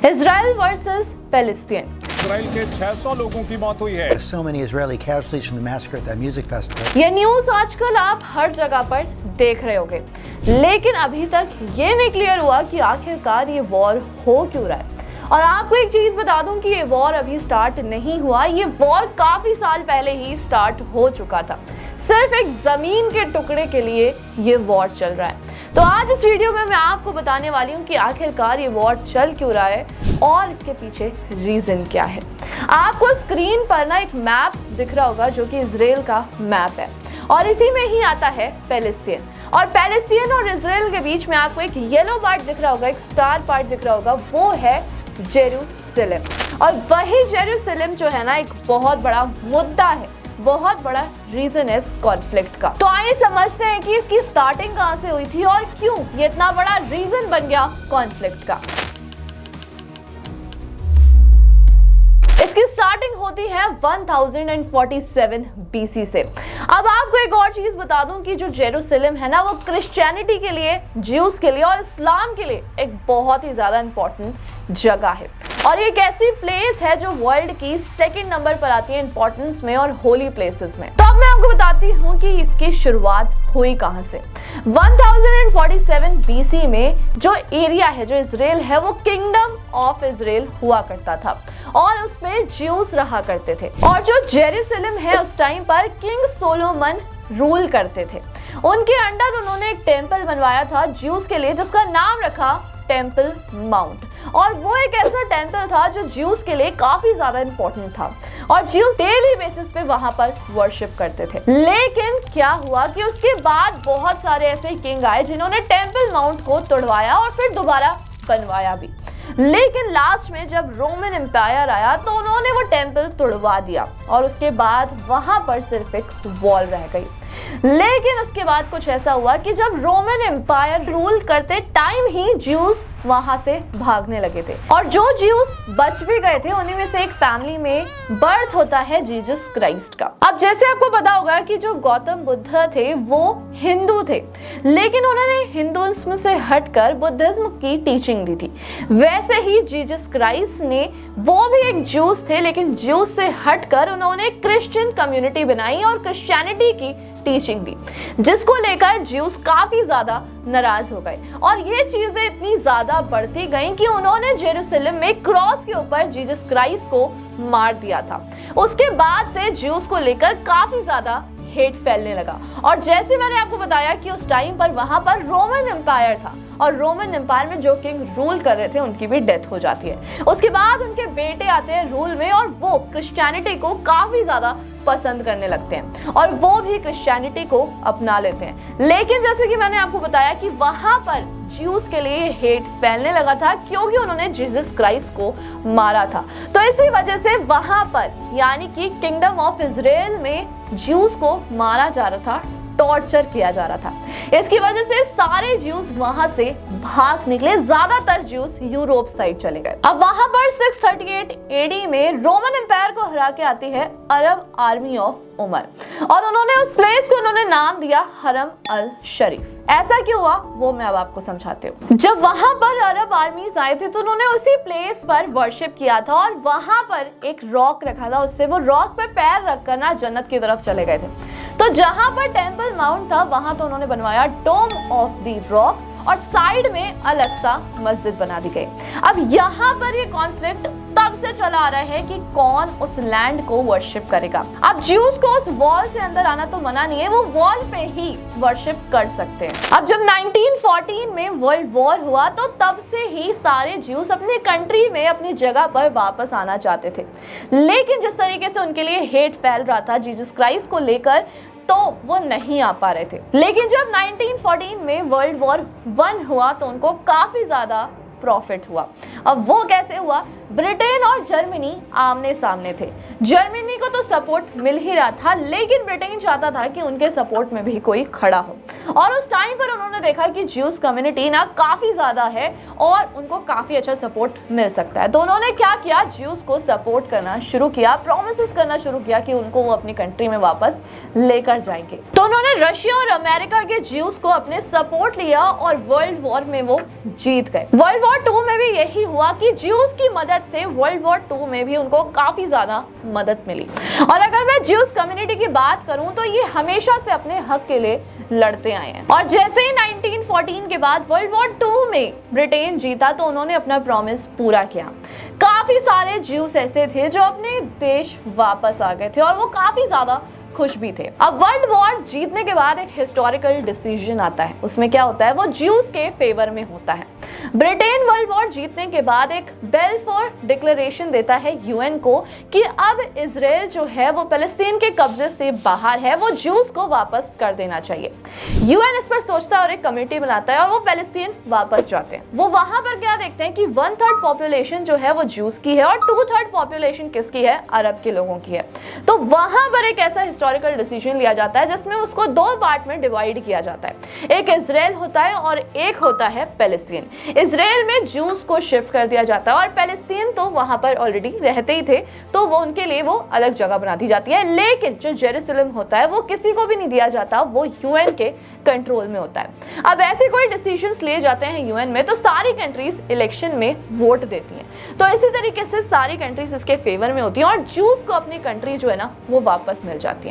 Israel versus Palestine. Israel के 600 लोगों की मौत हुई है। So many Israeli casualties from the massacre at that music festival. ये न्यूज आजकल आप हर जगह पर देख रहे होंगे, लेकिन अभी तक ये नहीं क्लियर हुआ कि आखिरकार ये वॉर हो क्यों रहा है। और आपको एक चीज बता दूं कि ये वॉर अभी स्टार्ट नहीं हुआ, ये वॉर काफी साल पहले ही स्टार्ट हो चुका था। सिर्फ एक जमीन के टुकड़े के लिए ये वॉर चल रहा है। तो आज इस वीडियो में मैं आपको बताने वाली हूँ कि आखिरकार ये वॉर चल क्यों रहा है और इसके पीछे रीजन क्या है। आपको स्क्रीन पर ना एक मैप दिख रहा होगा जो कि इजराइल का मैप है और इसी में ही आता है पैलेस्टीन। और पैलेस्टीन और इजराइल के बीच में आपको एक येलो पार्ट दिख रहा होगा, एक स्टार पार्ट दिख रहा होगा, वो है जेरूसलम। और वही जेरूसलम जो है ना एक बहुत बड़ा मुद्दा है, बहुत बड़ा रीजन है इस कॉन्फ्लिक्ट का। तो आइए समझते हैं कि इसकी स्टार्टिंग कहां से हुई थी और क्यों ये इतना बड़ा रीजन बन गया कॉन्फ्लिक्ट का। इसकी स्टार्टिंग होती है 1047 BC से। अब आपको एक और चीज बता दूं कि जो जेरूसलम है ना वो क्रिश्चियनिटी के लिए, ज्यूज के लिए और इस्लाम के लिए एक बहुत ही ज्यादा इंपॉर्टेंट जगह है। और ये एक ऐसी प्लेस है जो वर्ल्ड की सेकंड नंबर पर आती है इंपॉर्टेंस में और होली प्लेसेस में। तो अब मैं आपको बताती हूँ कि इसकी शुरुआत हुई कहां से। 1047 BC में जो एरिया है, जो इजराइल है, वो किंगडम ऑफ इजराइल हुआ करता था और उसमें ज्यूज रहा करते थे। और जो जेरूसलम है उस टाइम पर किंग सोलोमन रूल करते थे। उनके अंडर उन्होंने एक टेंपल बनवाया था ज्यूज के लिए जिसका नाम रखा टेंपल माउंट। और वो एक ऐसा टेंपल था जो ज्यूज के लिए काफी ज्यादा इंपॉर्टेंट था और ज्यूज डेली बेसिस पे वहां पर वर्शिप करते थे। लेकिन क्या हुआ कि उसके बाद बहुत सारे ऐसे किंग आए जिन्होंने टेंपल माउंट को तोड़वाया और फिर दोबारा बनवाया भी। लेकिन लास्ट में जब रोमन एम्पायर आया तो उन्होंने वो टेंपल तोड़वा दिया और उसके बाद वहां पर सिर्फ एक वॉल रह गई। लेकिन उसके बाद कुछ ऐसा हुआ कि जब रोमन एम्पायर रूल करते टाइम ही ज्यूज वहां से भागने लगे थे और जो ज्यूज बच भी गए थे उन्हीं में से एक फैमिली में बर्थ होता है जीसस क्राइस्ट का। अब जैसे आपको पता होगा कि जो गौतम बुद्ध थे वो हिंदू थे, लेकिन उन्होंने हिंदुइज्म से हटकर बुद्धिज्म की टीचिंग दी थी। वैसे ही जीसस क्राइस्ट ने, वो भी एक ज्यूज थे, लेकिन ज्यूज से हटकर उन्होंने क्रिश्चियन कम्युनिटी बनाई और क्रिश्चियनिटी की टीचिंग दी, जिसको लेकर ज्यूज काफी ज्यादा नाराज हो गए। और ये चीजें इतनी ज्यादा बढ़ती गईं कि उन्होंने जेरूसलम में क्रॉस के ऊपर जीसस क्राइस्ट को मार दिया था। उसके बाद से ज्यूज को लेकर काफी ज्यादा हेट फैलने लगा। और जैसे मैंने आपको बताया कि उस टाइम पर वहां पर रोमन एम्पायर था और रोमन एम्पायर में जो किंग रूल कर रहे थे उनकी भी डेथ हो जाती है। उसके बाद उनके बेटे आते हैं रूल में और वो क्रिश्चियनिटी को काफी ज्यादा पसंद करने लगते हैं और वो भी क्रिश्चियनिटी को अपना लेते हैं। लेकिन जैसे कि मैंने आपको बताया कि वहां पर ज्यूज के लिए हेट फैलने लगा था क्योंकि उन्होंने जीसस क्राइस्ट को मारा था। तो इसी वजह से वहां पर यानी कि किंगडम ऑफ इजराइल में ज्यूज को मारा जा रहा था, टॉर्चर किया जा रहा था। इसकी वजह से सारे ज्यूज वहां से भाग निकले, ज्यादातर ज्यूज यूरोप साइड चले गए। अब वहां पर 638 AD में रोमन एम्पायर को हरा के आती है अरब आर्मी ऑफ उमर और उन्होंने उस प्लेस को उन्होंने नाम दिया हरम अल शरीफ। ऐसा क्यों हुआ वो मैं अब आपको समझाती हूँ। जब वहां पर अरब आर्मीज आए थे तो उन्होंने उसी प्लेस पर वर्शिप किया था और वहां पर एक रॉक रखा था, उससे वो रॉक पे पैर रखकर ना जन्नत की तरफ चले गए थे। तो जहां पर टेंपल माउंट था वहां तो उन्होंने बनवाया डोम ऑफ द रॉक और साइड में अल-अक्सा मस्जिद बना दी गई। अब यहाँ पर ये कॉन्फ्लिक्ट तब से चला आ रहा है कि कौन उस लैंड को वर्शिप करेगा। अब ज्यूज को उस वॉल से अंदर आना तो मना नहीं है, वो वॉल पे ही वर्शिप कर सकते हैं। अब जब 1914 में वर्ल्ड वॉर हुआ तो तब से ही सारे ज्यूज अपनी कंट्री में, अपनी जगह पर वापस आना चाहते थे। लेकिन जिस तरीके से उनके लिए हेट फैल रहा था जीसस क्राइस्ट को लेकर तो वो नहीं आ पा रहे थे। लेकिन जब 1914 में वर्ल्ड वॉर 1 हुआ तो उनको काफी ज्यादा प्रॉफिट हुआ। अब वो कैसे हुआ? ब्रिटेन और जर्मनी आमने सामने थे। जर्मनी को तो सपोर्ट मिल ही रहा था, लेकिन ब्रिटेन चाहता था कि उनके सपोर्ट में भी कोई खड़ा हो। और उस टाइम पर उन्होंने देखा कि ज्यूज कम्युनिटी ना काफी ज्यादा है और उनको काफी अच्छा सपोर्ट मिल सकता है। तो उन्होंने क्या किया, ज्यूज को सपोर्ट करना शुरू किया, प्रॉमिसेस करना शुरू किया कि उनको वो अपनी कंट्री में वापस लेकर जाएंगे। तो उन्होंने रशिया और अमेरिका के ज्यूज को अपने सपोर्ट लिया और वर्ल्ड वॉर में वो जीत गए। वर्ल्ड वॉर वॉर 2 में भी यही हुआ कि ज्यूस की मदद से वर्ल्ड वॉर 2 में भी उनको काफी ज्यादा मदद मिली। और अगर मैं ज्यूस कम्युनिटी की बात करूं तो ये हमेशा से अपने हक के लिए लड़ते आए हैं। और जैसे ही 1914 के बाद वर्ल्ड वॉर 2 में ब्रिटेन जीता तो उन्होंने अपना प्रॉमिस पूरा किया। काफी सारे ज्यूस ऐसे थे जो अपने देश वापस आ गए थे और वो काफी ज्यादा खुश भी थे। अब वर्ल्ड वॉर जीतने के बाद एक हिस्टोरिकल डिसीजन आता है, उसमें क्या होता है, वो ज्यूस के फेवर में होता है। ब्रिटेन वर्ल्ड वॉर जीतने के बाद एक बेल्फोर डिक्लेरेशन देता है यूएन को कि अब इजराइल जो है वो फलस्तीन के कब्जे से बाहर है, वो ज्यूस को वापस कर देना चाहिए। यूएन इस पर सोचता है और एक कमेटी बनाता है और वो फलस्तीन वापस जाते हैं। वो वहां पर क्या देखते हैं कि 1/3 पॉपुलेशन जो है वो ज्यूस की है और 2/3 पॉपुलेशन किसकी है, अरब के लोगों की है। तो वहां पर एक ऐसा हिस्टोरिकल डिसीजन लिया जाता है जिसमें उसको 2 पार्ट में डिवाइड किया जाता है, एक इजराइल होता है और एक होता है फलस्तीन। इजराइल में ज्यूस को शिफ्ट कर दिया जाता है और फलस्तीन तो वहां पर ऑलरेडी रहते ही थे, तो वो उनके लिए वो अलग जगह बना दी जाती है। लेकिन जो जेरूसलम होता है वो किसी को भी नहीं दिया जाता, वो यूएन के कंट्रोल में होता है। अब ऐसे कोई डिसीजंस लिए जाते हैं यूएन में तो सारी कंट्रीज इलेक्शन में वोट देती हैं, तो इसी तरीके से सारी कंट्रीज इसके फेवर में होती हैं और ज्यूस को अपनी कंट्री जो है ना वो वापस मिल जाती है।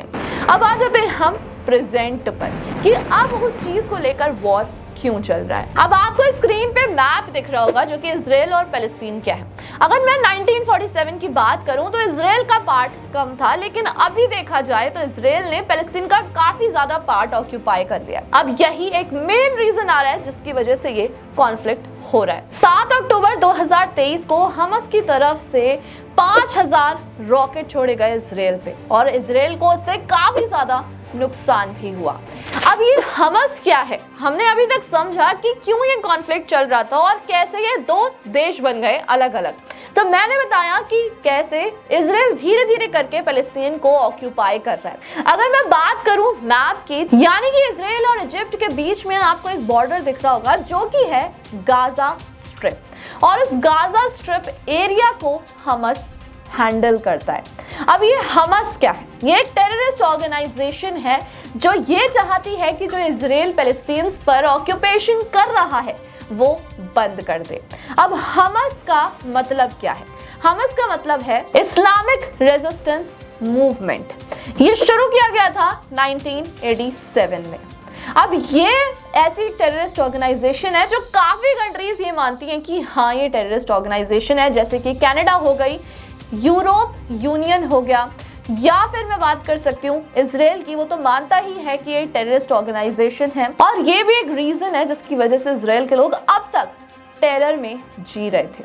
अब आ जाते हैं हम प्रेजेंट पर कि अब उस चीज को लेकर वॉर क्यों चल रहा है। अब आपको स्क्रीन पे मैप दिख रहा होगा जो कि इजराइल और फलस्तीन क्या है। अगर मैं 1947 की बात करूं तो इजराइल का पार्ट कम था, लेकिन अभी देखा जाए तो इजराइल ने फलस्तीन का काफी ज्यादा पार्ट ऑक्यूपाई कर लिया। अब यही एक मेन रीजन आ रहा है जिसकी वजह से ये कॉन्फ्लिक्ट हो रहा है। 7 अक्टूबर 2023 को हमास की तरफ से 5000 रॉकेट छोड़े गए इजराइल पे और इजराइल को उससे काफी ज्यादा नुकसान भी हुआ। अब ये हमास क्या है, हमने अभी तक समझा कि क्यों ये कॉन्फ्लिक्ट चल रहा था और कैसे ये 2 देश बन गए अलग अलग। तो मैंने बताया कि कैसे इजराइल धीरे धीरे करके फलस्तीन को ऑक्यूपाई कर रहा है। अगर मैं बात करूं मैप की, यानी कि इजराइल और इजिप्ट के बीच में आपको एक बॉर्डर दिख रहा होगा जो कि है गाजा स्ट्रिप, और इस गाजा स्ट्रिप एरिया को हमास हैंडल करता है। अब ये हमास क्या है, ये एक टेररिस्ट ऑर्गेनाइजेशन है जो ये चाहती है कि जो इजराइल फलस्तीन पर ऑक्यूपेशन कर रहा है वो बंद कर दे। अब हमास का मतलब क्या है, हमास का मतलब है इस्लामिक रेजिस्टेंस मूवमेंट। ये शुरू किया गया था 1987 में। अब ये ऐसी टेररिस्ट ऑर्गेनाइजेशन है जो काफी कंट्रीज ये मानती हैं कि हाँ ये टेररिस्ट ऑर्गेनाइजेशन है, जैसे कि कनाडा हो गई, यूरोप यूनियन हो गया, या फिर मैं बात कर सकती हूँ इजराइल की, वो तो मानता ही है कि ये टेररिस्ट ऑर्गेनाइजेशन है। और ये भी एक रीजन है जिसकी वजह से इजराइल के लोग अब तक टेरर में जी रहे थे।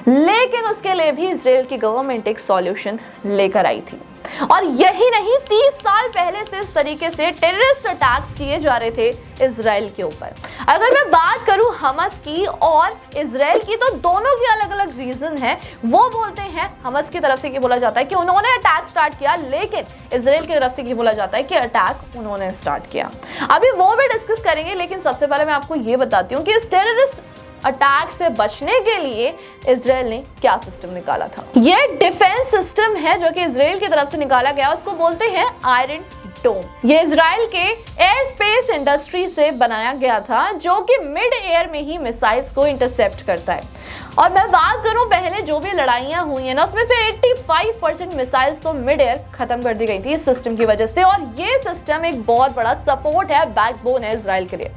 लेकिन उसके लिए भी इजराइल की गवर्नमेंट एक सॉल्यूशन लेकर आई थी। और यही नहीं, 30 साल पहले से इस तरीके से टेररिस्ट अटैक्स किए जा रहे थे इजराइल के ऊपर। अगर मैं बात करूं हमास की और इजराइल की तो दोनों के अलग अलग रीजन है। वो बोलते हैं, हमास की तरफ से ये बोला जाता है कि उन्होंने अटैक स्टार्ट किया, लेकिन इजराइल की तरफ से ये बोला जाता है कि अटैक उन्होंने स्टार्ट किया। अभी वो भी डिस्कस करेंगे, लेकिन सबसे पहले मैं आपको ये बताती हूँ कि इस टेररिस्ट अटैक से बचने के लिए इजराइल ने क्या सिस्टम निकाला था। ये डिफेंस सिस्टम है जो कि इजराइल की तरफ से निकाला गया, उसको बोलते हैं आयरन डोम। ये इजराइल के एयर स्पेस इंडस्ट्री से बनाया गया था जो कि मिड एयर में ही मिसाइल्स को इंटरसेप्ट करता है। और मैं बात करूं पहले जो भी लड़ाइयां हुई हैं ना, उसमें से 85% मिसाइल्स तो मिड एयर खत्म कर दी गई थी इस सिस्टम की वजह से। और ये सिस्टम एक बहुत बड़ा सपोर्ट है, बैकबोन है इजराइल के लिए।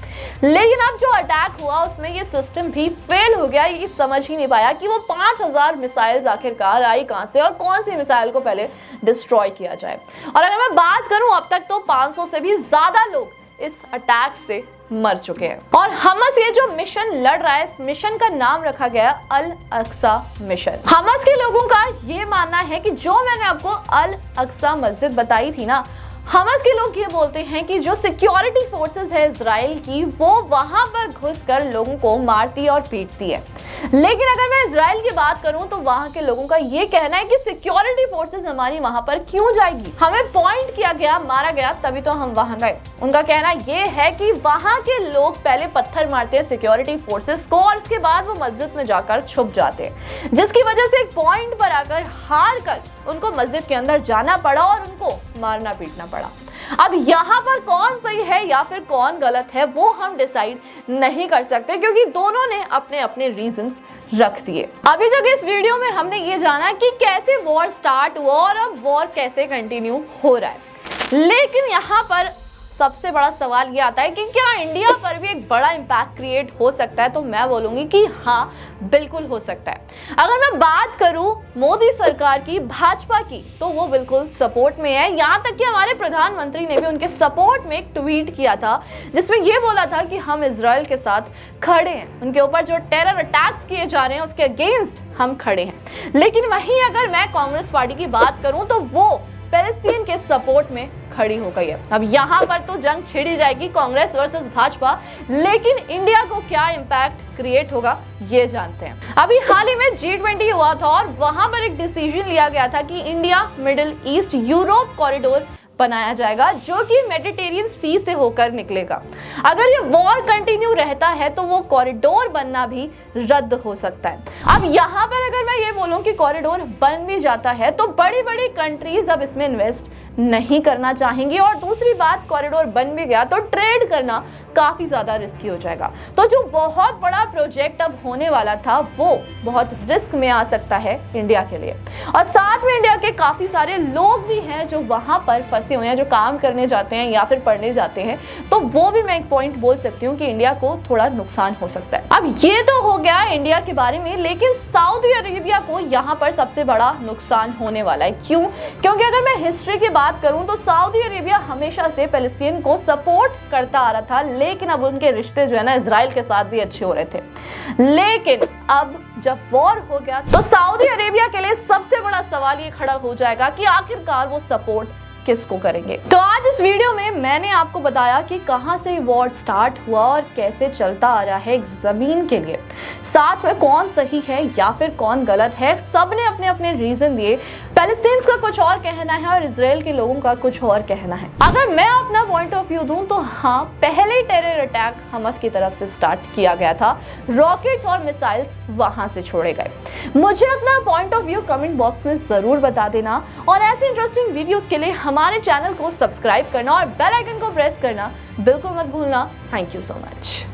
लेकिन अब जो अटैक हुआ उसमें ये सिस्टम भी फेल हो गया। ये समझ ही नहीं पाया कि वो 5000 मिसाइल्स आखिरकार आई कहां से और कौन सी मिसाइल को पहले डिस्ट्रॉय किया जाए। और अगर मैं बात करूं, अब तक तो 500 से भी ज्यादा लोग इस अटैक से मर चुके हैं। और हमास ये जो मिशन लड़ रहा है, इस मिशन का नाम रखा गया अल अक्सा मिशन। हमास के लोगों का ये मानना है कि जो मैंने आपको अल अक्सा मस्जिद बताई थी ना, हमास के लोग ये बोलते हैं कि जो सिक्योरिटी फोर्सेस है इजराइल की, वो वहां पर घुसकर लोगों को मारती और पीटती है। लेकिन अगर मैं इजराइल की बात करूं तो वहां के लोगों का ये कहना है कि सिक्योरिटी फोर्सेस हमारी वहां पर क्यों जाएगी, हमें पॉइंट किया गया, मारा गया, तभी तो हम वहां गए। उनका कहना ये है कि वहां के लोग पहले पत्थर मारते हैं सिक्योरिटी फोर्सेस को और उसके बाद वो मस्जिद में जाकर छुप जाते हैं, जिसकी वजह से एक पॉइंट पर आकर हार कर उनको मस्जिद के अंदर जाना पड़ा और उनको मारना पीटना पड़ा। अब यहाँ पर कौन सही है या फिर कौन गलत है वो हम डिसाइड नहीं कर सकते, क्योंकि दोनों ने अपने अपने रीजंस रख दिए। अभी तक इस वीडियो में हमने ये जाना कि कैसे वॉर स्टार्ट हुआ और अब वॉर कैसे कंटिन्यू हो रहा है, लेकिन यहाँ पर सबसे बड़ा सवाल ये आता है कि क्या इंडिया पर भी एक बड़ा इम्पैक्ट क्रिएट हो सकता है? तो मैं बोलूंगी कि हाँ, बिल्कुल हो सकता है। अगर मैं बात करूं मोदी सरकार की, भाजपा की, तो वो बिल्कुल सपोर्ट में है। यहाँ तक कि हमारे प्रधानमंत्री ने भी उनके सपोर्ट में एक ट्वीट किया था जिसमें ये बोला था कि हम इजराइल के साथ खड़े हैं, उनके ऊपर जो टेरर अटैक्स किए जा रहे हैं उसके अगेंस्ट हम खड़े हैं। लेकिन वहीं अगर मैं कांग्रेस पार्टी की बात करूं तो वो पैलेस्टीन के सपोर्ट में खड़ी हो गई है। अब यहाँ पर तो जंग छिड़ी जाएगी, कांग्रेस वर्सेस भाजपा, लेकिन इंडिया को क्या इंपैक्ट क्रिएट होगा ये जानते हैं। अभी हाल ही में G20 हुआ था और वहां पर एक डिसीजन लिया गया था कि India middle east Europe corridor बनाया जाएगा जो कि मेडिटेरियन सी से होकर निकलेगा। अगर ये वॉर कंटिन्यू रहता है तो वो कॉरिडोर बनना भी रद्द हो सकता है। अब यहाँ पर अगर मैं ये बोलूं कि कॉरिडोर बन भी जाता है तो बड़ी बड़ी कंट्रीज अब इसमें इन्वेस्ट नहीं करना चाहेंगी, और दूसरी बात, कॉरिडोर बन भी गया तो ट्रेड करना काफी ज्यादा रिस्की हो जाएगा। तो जो बहुत बड़ा प्रोजेक्ट अब होने वाला था वो बहुत रिस्क में आ सकता है इंडिया के लिए। और साथ में इंडिया के काफी सारे लोग भी हैं जो वहां पर फंसे हुए हैं, जो काम करने जाते हैं या फिर पढ़ने जाते हैं, तो वो भी मैं एक पॉइंट बोल सकती हूँ कि इंडिया को थोड़ा नुकसान हो सकता है। अब ये तो हो गया इंडिया के बारे में, लेकिन सऊदी अरेबिया को यहाँ पर सबसे बड़ा नुकसान होने वाला है। क्यों? क्योंकि अगर मैं हिस्ट्री की बात करूं तो सऊदी अरेबिया हमेशा से पैलेस्टीन को सपोर्ट करता आ रहा था, लेकिन अब उनके रिश्ते जो है ना इजराइल के साथ भी अच्छे हो रहे थे। लेकिन अब जब वॉर हो गया तो सऊदी अरेबिया के लिए सबसे बड़ा सवाल ये खड़ा हो जाएगा कि आखिरकार वो सपोर्ट किसको करेंगे। तो आज इस वीडियो में मैंने आपको बताया कि कहां से वॉर स्टार्ट हुआ और कैसे चलता आ रहा है एक जमीन के लिए, साथ में कौन सही है या फिर कौन गलत है। सबने अपने अपने रीजन दिए। पैलेस्टीन का कुछ और कहना है और इजराइल के लोगों का कुछ और कहना है। अगर मैं अपना पॉइंट ऑफ व्यू दूं तो हाँ, पहले टेरर अटैक हमास की तरफ से स्टार्ट किया गया था, रॉकेट्स और मिसाइल्स वहां से छोड़े गए। मुझे अपना point of view comment box में जरूर बता देना, और ऐसे इंटरेस्टिंग वीडियोस के लिए हमारे चैनल को सब्सक्राइब करना और बेल आइकन को प्रेस करना बिल्कुल मत भूलना। Thank you so much.